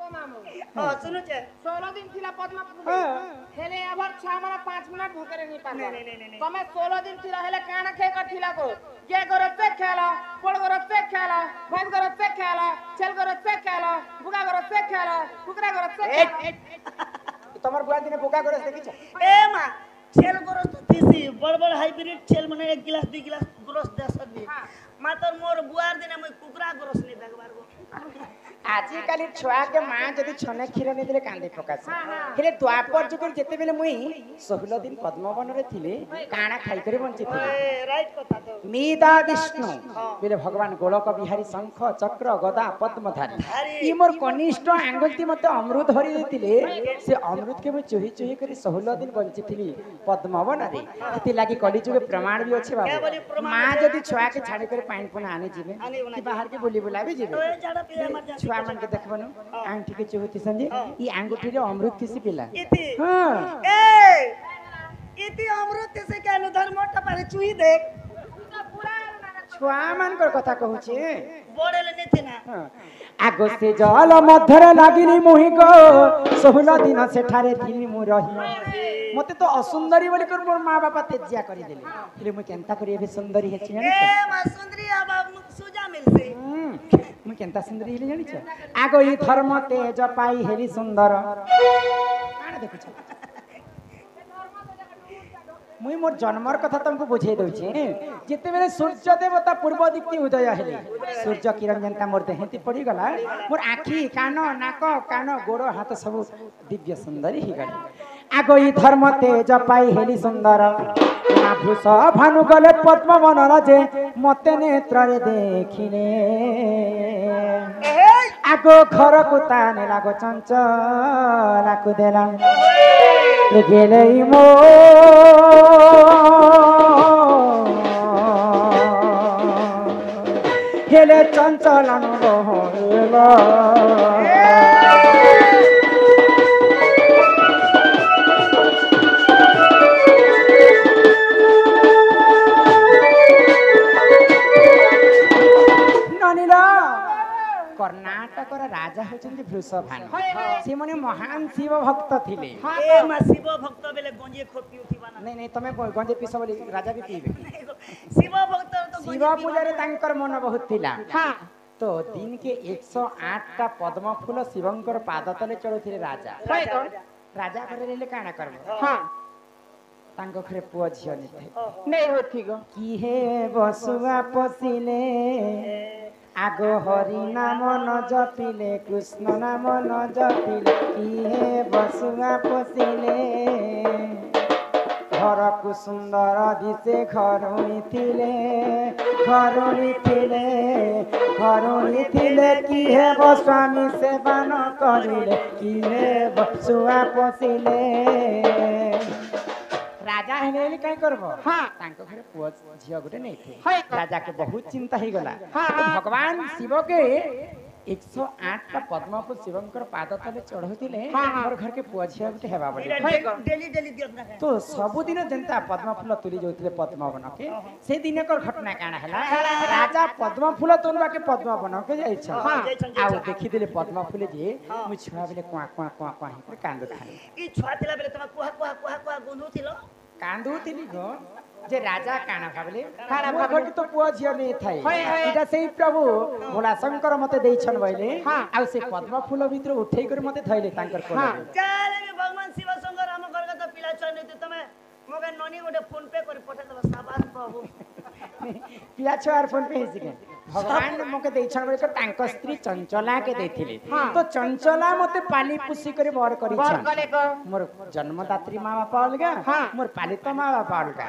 सुनो छे 16 दिन थिला पद्मा फूल हेले अभर 6 माना 5 मिनट भूखे नहीं पाल तमे 16 दिन थिला हेले काना खे कर थिला को ये गरत से खेला पोड़ गरत से खेला भैंस गरत से खेला छेल गरत से खेला बुगा गरत से खेला कुकरा गरत से तमर बुआ दिने बुका गरस देखि छ ए मा छेल गरस तो थीसी बड़ हाइब्रिड छेल माने 1 गिलास 2 गिलास गरस देसबी मातर मोर बुआर दिने मैं कुकरा गरस नहीं देखबार गो आजि काली छुआ के मां जदी छने खीर नै देले कांदे पकास हेले द्वापर जुगर जेते बेले मुई 16 दिन पद्मवन रे थिले काना खाई करे बंची थिले राइट कथा तो मीदा विष्णु बेले भगवान गोलक बिहारी शंख चक्र गदा पद्मधारी ई मोर कनिष्ठ आंगुलती मते अमृत हरि देतिले से अमृत के मैं चोही चोही करी 16 दिन बंची थिली पद्मवन रे एति लागी कली जुगे प्रमाण भी अछि बाबू मां जदी छुआ के छाड़ी करे पानी पुना आने जिबे कि बाहर के बोली बुला भी जिबे जाड़ा पिया मत छुआ मन के देखबनु आंगठी के चोहती संजे ई आंगठी रे अमृत किसी पिला इति हां ए इति अमृत से के अनुधर मोटा पारे चुही देख छुआ मन कर कथा कहू छे बोडेले नेथि ना आगो से जल मध्यरे लागिनी मोहि को 16 दिन सेठारे थिनी मु रही मते तो असुंदरी बोली कर मोर मां बापा तेजिया करी देले इले मु केनता करी एबे सुंदरी हेछि जानि ए मा सुंदरी अब सुजा मिलसे मु केनता सुंदरी हेले जानि छ आगो ई धर्म तेज पाई हेली सुंदर काना देखु छ मुई मोर जन्मर कथा तुमको बुझे दउ छी जेते बेले सूर्य देवता पूर्व दिक्ति उदय हेले सूर्य किरण जनता मोर देहती पड़ी गला मोर आखी कान नाक कान गोड़ हाथ सब दिव्य सुंदरी ही गली आगो ई धर्म तेज पाई हेली सुंदर भूष भानु गले पद्मवन राजे मते नेत्र रे देखिने आगो घर को ताने लागो चंचला को देला गेले मो हेले चंचलन रहला कर्नाटक राजा होचंदी वृषभानु से मने महान शिव भक्त थिले ए मा शिव भक्त बेले गंजे खोपी उठीबा ना नहीं नहीं तमे गंजे पिस बोली राजा भी पीबे शिव भक्त तो शिव पूजा रे तांकर मन बहुत थिला हां तो दिन के 108 टा पद्म फूल शिवंकर पाद तले चढ़ुथिले राजा राजा करे लेले काना करबो हां तांको खरे पुआ झियो नहीं होथि गो की हे बसुआ पसिले आगो हरि नाम न जपिले कृष्ण नाम न जपिले की हे बसुआ पसिले घर को सुंदर दिसे घरुणी थिले की हे स्वामी सेवा न करिले की हे बसुआ पसिले राजा हेले काय करबो हां तांको घरे पुआ झियो गुटे नै थे राजा के बहुत चिंता ही गला तो भगवान शिव के 108 टा पद्म फूल शिवंकर पाद तले चढ़ौतिले हमर घर के पुआ झियो गुटे हेबा बडी डेली डेली दियत ना तो सब दिन जनता पद्म फूल तुली जोतिले पद्मवन के से दिन कर घटना काना हला राजा पद्म फूल तोलवा के पद्मवन के जाय छ आ देखि दिले पद्म फूल जे मु छुआ बेले क्वा क्वा क्वा क्वा ही कांदो थाले ई छुआ तिला बेले तमा कुहा कुहा कुहा कुहा गुनु थिलो कांदो तिली गो जे राजा काना भाबले खाना भाबले तो पुआ झियो नै थाई इटा सेही प्रभु भोला शंकर मते देइ छन भइले आ से पद्म फूल भित्र उठै कर मते थैले तांकर कोले चाले में भगवान शिव शंकर हम घर का पिला छ नै तमे मगे ननी गोटे फोन पे कर पठा दबा शाबाश प्रभु पिला छ आर फोन पे हिसी के भगवान मके देइ छन भइले तांकर स्त्री चंचला के देथिले तो चंचला मते पाली पुसी करे बर करी छन मोर जन्मदात्री मां बापा अलगा मोर पालित मां बापा अलगा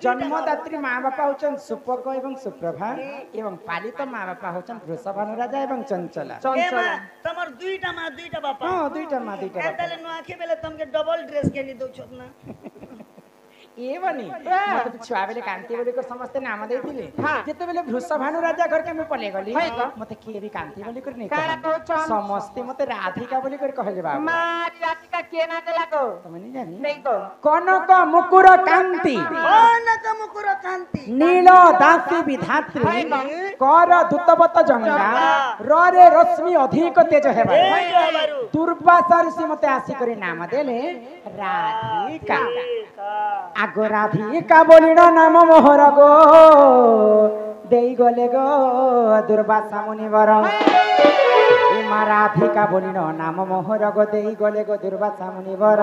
जन्मदात्री मां बापा होचन सुपक एवं सुप्रभा एवं पालित मां बापा होचन वृषभानु राजा एवं चंचला तमर दुईटा मां दुईटा बापा हां दुईटा मां दुईटा बापा एतले नो आखे बेले तमके डबल ड्रेस के नि दउ छत ना ए बनी मते छुआ बेले कांति बोली कर समस्त नाम देथिले जेते बेले वृषभानु राजा घर के मैं पले गली मते के भी कांति बोली कर नहीं समस्त मते राधिका बोली कर कहले बाबू मां राधिका के ना देला को तुम नहीं जानी नहीं को कनक मुकुर कांति कनक मुकुर कांति नील दासी विधात्री कर दूतवत जंगा रे रश्मि अधिक तेज हेबा दुर्वासा ऋषि मते आसी करी नाम देले राधिका आगो राधिका बोलिन नाम मोहर गो देई गले गो दुर्वासा मुनिवर मा राधिका बोलिन नाम मोहर गो देई गले गो दुर्वासा मुनिवर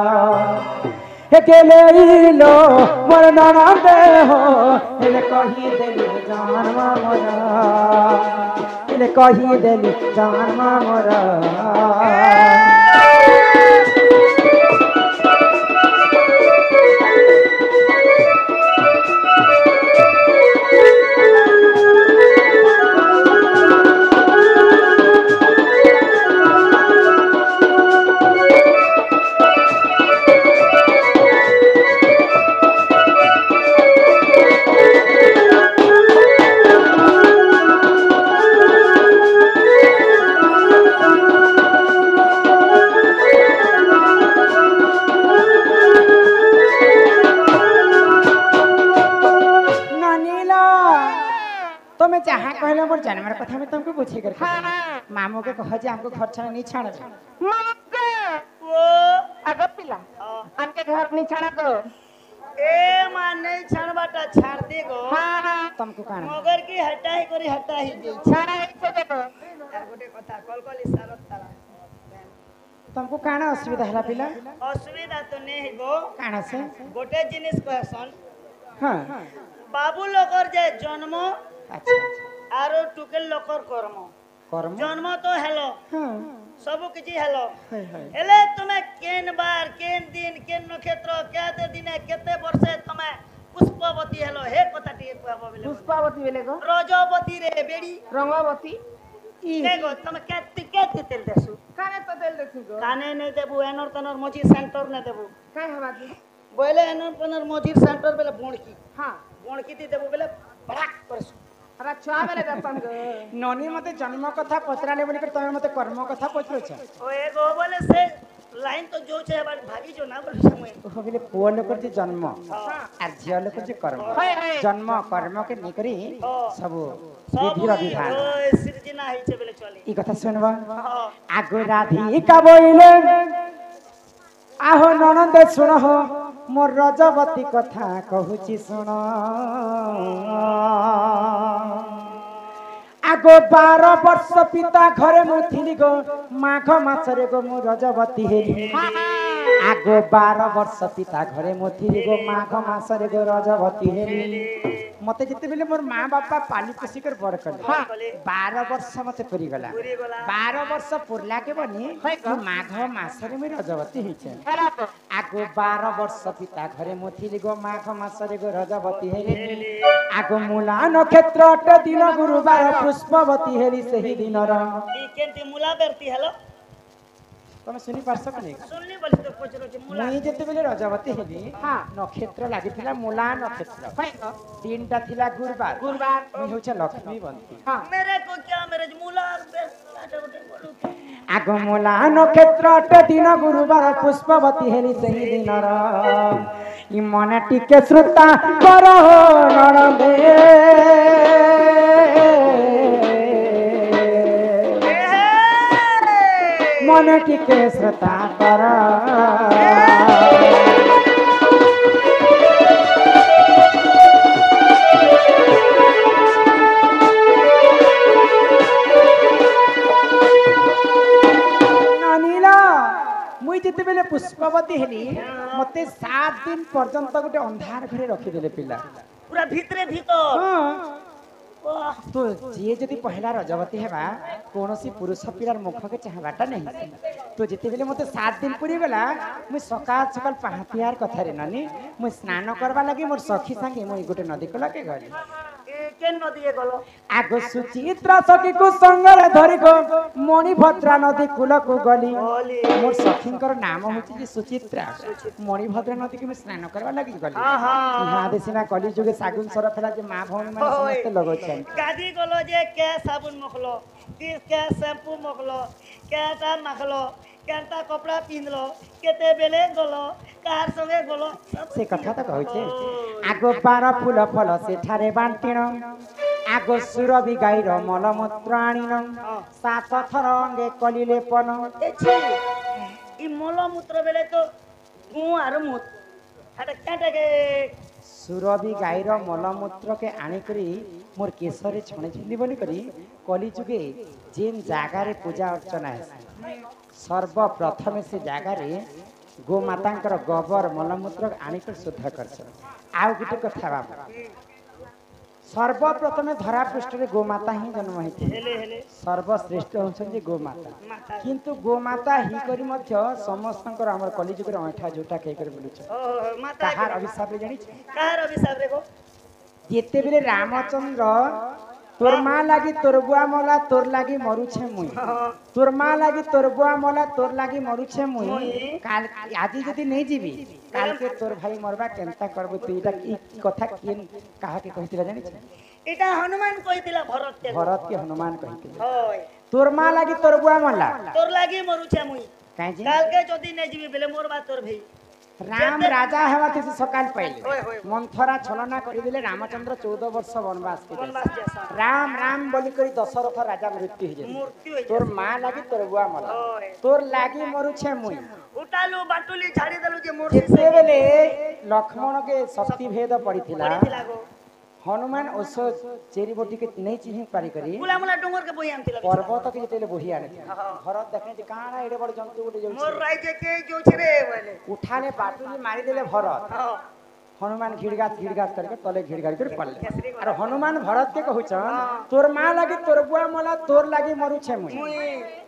हेकेले इलो मोर ननद हो हेले कहि देली जन्म मोर हेले कहि देली जन्म मोर जानवर कथा में तुमको पूछे कर मामू के कह जे हमको घर छाना नहीं छाना मामू के वो अगर पिला हमके घर नहीं छाना को ए मां नहीं छानबाटा छाड़ दे गो हां तुमको काना मगर की हटा ही करी हटा ही दे छाना एक से देखो यार गोटे कथा कल कल इशारा तारा तुमको काना असुविधा हला पिला असुविधा तो नहीं गो काना से गोटे जिनिस कहसन हां बाबू लोकर जे जन्म अच्छा आरो टुकेल लोकर कर्म कर्म जन्म तो हेलो हां सब किछि हेलो हाय हाय हेले तुमे केन बार केन दिन केन नक्षत्र केते दिने केते वर्षे तुमे पुष्पवती हेलो हे कथाटी कहबो बेले पुष्पावती बेले को रजवती रे बेड़ी रंगवती ई देखो तुमे केते तेल देसु काने तो दिल देखी को काने नहीं देबू एनर तनर मझी सेंटर ने देबू काय हवा की बोले एनर तनर मझी सेंटर बेले बोणकी हां बोणकी दी देबू बेले बड़ाक परसु अरे छुआ बेले दपन को ननी मते जन्म कथा पचराले बोली कर तमे मते कर्म कथा पचरोछ ओ एगो बोले से लाइन तो जो छे बार भागी जो ना बोले समय ओ बोले पुआ लोकर जे जन्म आ झिया लोकर जे कर्म जन्म कर्म के नहीं करी सब विधि विधान ओ सृजना है छे बेले चली ई कथा सुनबा हां आगो राधिका बोइले आहो ननंद सुन हो मोर रजवती कथा कहूची सुन आगो 12 वर्ष पिता घरे मु थिली गो माघ मासरे गो मु रजवती हेली आगो 12 वर्ष पिता घरे मु थिली गो माघ मासरे गो रजवती हेली मते जते बेले मोर मां बापा पाली पोसी कर बड़ कर 12 वर्ष मते पुरी गला 12 वर्ष पुरला के बनी माघ मासरे मु रजवती हिचे आगो 12 वर्ष पिता घरे मु थिली गो माघ मासरे गो रजवती हेली आगो मूला नक्षत्र अट दिन गुरुवार पुष्पवती हेली सही दिन र ई केंती मुला बेरती हेलो तमे सुनी पारछ कने सुननी बोली तो पचरो छे मुला मुई जते बेले रजवती हेली हां नक्षत्र लागिथिला मूला नक्षत्र तीनटा थिला गुरुवार गुरुवार मुई होछ लक्ष्मी बंती हां मेरे को क्या मेरे मुला बेटा गोटे बोलू आगो मूला नक्षत्र अट दिन गुरुवार पुष्पवती हेली सही दिन र ई मन टिके श्रोता करो नरदे मन टिके श्रोता कर मुई जेते बेले पुष्पवती हेली मते 7 दिन पर्यंत गोटे अंधार घरे रखी देले पिला पूरा भीतरे भीतर हां तो जे जदी पहला रजवती हेबा कोनोसी पुरुष पिलार मुख के चाहबाटा नहीं तो जेते बेले मते 7 दिन पुरी गला मुई सकाल सकाल पहातियार कथा रे नानी मुई स्नान करबा लागि मोर सखी संगे मुई गोटे नदी को लगे गली কেন নদীয়ে গলো আগ সুচিত্রা সখীକୁ সঙ্গরে ধরিকো মণিভদ্রা নদী কূলକୁ গলি গলি। মোর সখীଙ୍କର নাম হচ্ছে যে সুচিত্রা মণিভদ্রা নদীকে আমি স্নান করবা লাগি গলি হ্যাঁ দেশিনা কলি যুগে সাগুন সরফ হেলা যে মা ভଉଣୀ মানে সমস্ত লগাউছেন গাদি গলো যে কে সাবুন মখলো কে শ্যাম্পু মখলো কেটা মাখলো কেনটা কপড়া পিনলো কেতে বেলে গলো কার সঙ্গে গলো সে কথা তো কইছে আগ পার ফুল ফল সেঠারে বান্টিণ আগ সুরবি গাইর মলমূত্র আনিন সাত থর অঙ্গে কলিলে পন এছি ই মলমূত্র বেলে তো গু আর মুত হাটা কেটাকে সুরবি গাইর মলমূত্রকে আনিকরি মোর কেশরে ছণেছিলি বলি করি কলি যুগে যেন জায়গায় পূজা অর্চনা হেসি সর্বপ্রথমে সে জায়গায় গোমাতাঙ্কর গোবর মলমূত্র আনিকরি শুদ্ধ করছে আউ গোটে কথা বাবা সর্বপ্রথমে ধরা পৃষ্ঠরে গোমাতা হি জন্ম হয়েছে হেলে হেলে সর্বশ্রেষ্ঠ হচ্ছেন গোমাতা কিন্তু গোমাতা হি করি মধ্য সমস্তଙ୍କର আমার কলিযুগরে অঁঠা ঝুটা খাই করে বলুছ ও মাতা তাহার অভিশাপে জানিছ কার অভিশাপ রেখো যেতেবেলে রামচন্দ্র তোর মা লাগি তোর বুয়া মলা তোর লাগি মরুছে মুই তোর মা লাগি তোর বুয়া মলা তোর লাগি মরুছে মুই কাল আজি যদি নেই যাবি কালকে তোর ভাই মরবা কেনতা করব তুই এটা কি কথা কিন কাহাকে কইতিলা জানিছ এটা হনুমান কইতিলা ভরতকে ভরতকে হনুমান কইতিলা হয় তোর মা লাগি তোর বুয়া মলা তোর লাগি মরুছে মুই কাই যে কালকে যদি নে যাবি বেলে মোরবা তোর ভাই রাম রাজা হওয়া থেকে সকাল পাইলে হয়, হয়। মন্থরা ছলনা করে দিলে রামচন্দ্র 14 বর্ষ বনবাস কে বনবাস যাসা রাম রাম বলি করি দশরথ রাজা মৃত্যু হয়ে যায় মূর্তি হই তোর মা লাগি তোর বুয়া মলা হয়। তোর লাগি মরুছে মুই উঠালু বাটুলি ছাড়ি দেলু যে মূর্তি যেতেবেলে লক্ষ্মণকে শক্তি ভেদ পড়িଥିଲା পড়িଥିଲା গো হনুমান ওষ চেরিবটিকে নেই চিহি পারি করি মুলা মুলা ডুঙ্গর কে বই আনতিলা পর্বতকে যেতেলে বহি আনিছিল ভরত দেখে যে কাଣା এড়ে বড় জন্তু গুটে মোর যাଉଛି রাইজে কে যোছে রে বলে উঠালে বাটুলি মারি দেলে ভরত হনুমান ঘিড়গাত करके तले घिड़गाड़ कर पड़ले और हनुमान भरत के कहउछन तोर मां लागी तोर बुआ मला तोर लागी मरु छे मुई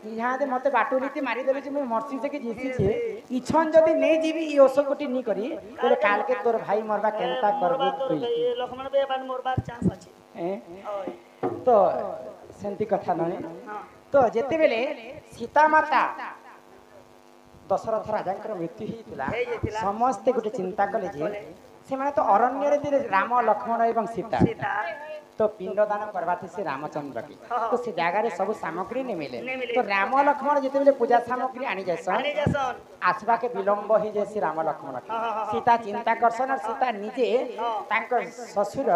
इहा दे मते बाटुलीती मारी देले जे मुई मरसी से के जीसी छे इछन जदी नै जीवी ई ओसकोटी नी करी तोरे काल के तोर भाई मरबा केनता करबो तुई লক্ষ্মণ বে বান মোরবার চান্স আছে तो सेंती कथा नय तो जेते बेले सीता माता दशरथ राजांकर मृत्यु होइतिला समस्ते गोटे चिंता कले जे सेमाने तो अरण्य रे दिले राम लक्ष्मण एवं सीता तो पिंडदान करवाते से रामचंद्र की तो से जगह रे सब सामग्री ने मिले तो राम लक्ष्मण जेते बेले पूजा सामग्री आनी जायसन आसबा के विलंब ही जैसे राम लक्ष्मण की सीता चिंता करसन और सीता निजे तांकर ससुर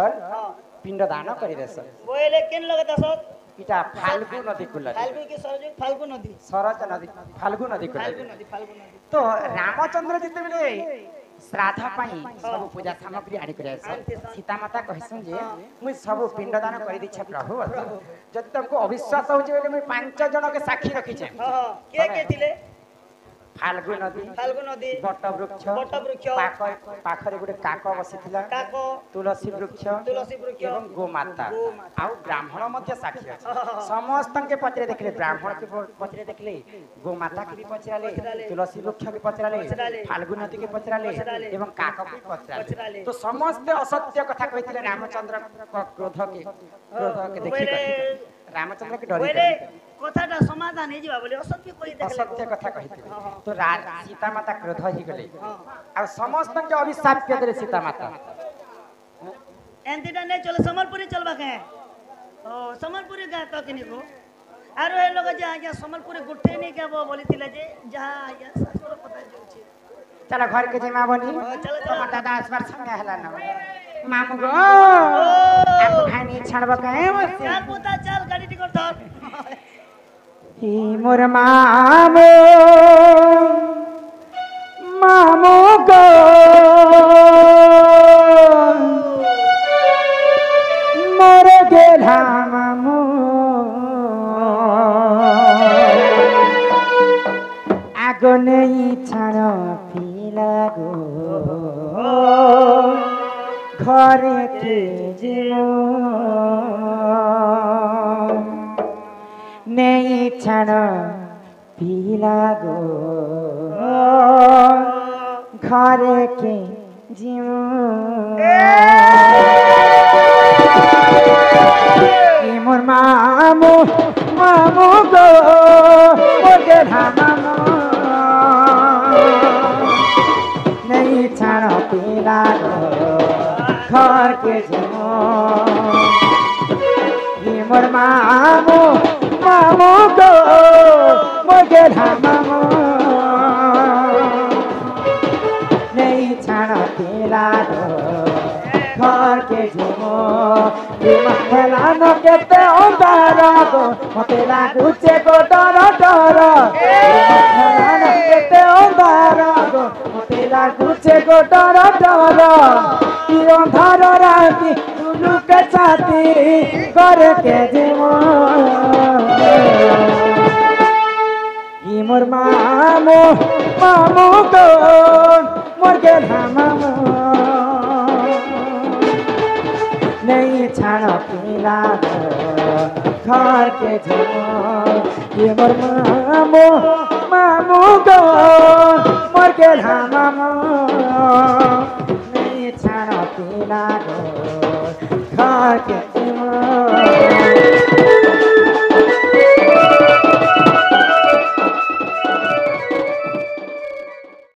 पिंडदान करि देसन बोले केन लगे दसत इटा फाल्गु नदी खुला फाल्गु के सरज फाल्गु नदी सरज नदी फाल्गु नदी खुला फाल्गु नदी तो रामचंद्र जेते बेले श्राद्ध पाई सब पूजा सामग्री आनी करे सीता माता कहसन जे मुई सब पिंडदान करि दिछे प्रभु जति तुमको अविश्वास हो जे मुई 5 जन के साक्षी रखी छे के थिले फाल्गु नदी बट वृक्ष पाखरे गुटे काक बसिथिला काको तुलसी वृक्ष एवं गोमाता आउ ब्राह्मण मध्य साक्षी अछि समस्त के पत्रे देखले ब्राह्मण के पत्रे देखले गोमाता के भी पचराले तुलसी वृक्ष के पचराले फाल्गु नदी के पचराले एवं काक के पचराले तो समस्त असत्य कथा कहिथिले रामचंद्र क्रोध के देखि रामचंद्र के डरी कथाटा समाधान हे जिवा बोले असत्य कोई देखले असत्य कथा कहिथिले तो सीता माता क्रोध ही गले आ समस्त के अभिशाप के देले सीता माता एंतीटा नहीं चले समलपुरी चलबा के ओ समलपुरी गा तो किनी को आरो ए लोग जे आज्ञा समलपुरी गुठे नहीं के वो बोली थिला जे जहां आज्ञा शास्त्र पता जोछि चलो घर के जेमा बनी चलो तो दादा आस बार संगे हला न मामू गो आप खानी छड़बा के चल पुता चल गाड़ी टिकट धर ही मोर मामू गो मोर गेला मामू आगो नहीं छाड़ पिला गो घरे के जीव नहीं छाड़ पिला गो घरे के जीव মোর মামু মামু গো মোকে ধামামু নেই ছাড়ো পিলা গো ঘর কে যাবো মোর মামু মামু গো মোকে ধামামু নেই ছাড়ো পিলা গো ঘর কে যাবো খেলানো কেতে অন্ধার গো মতে লাগুছে গো ডর ডর খেলানো কেতে অন্ধার গো মতে লাগুছে গো ডর ডর কি অন্ধার রাতি লুকে ছাতি করে কে জীব মোর মামু মামু গো মোর কে ধামামু नहीं छाड़ा पीला घर के झमो ये मोर मामू मामू गो मोर के धामामो नहीं छाड़ा पीला घर के झमो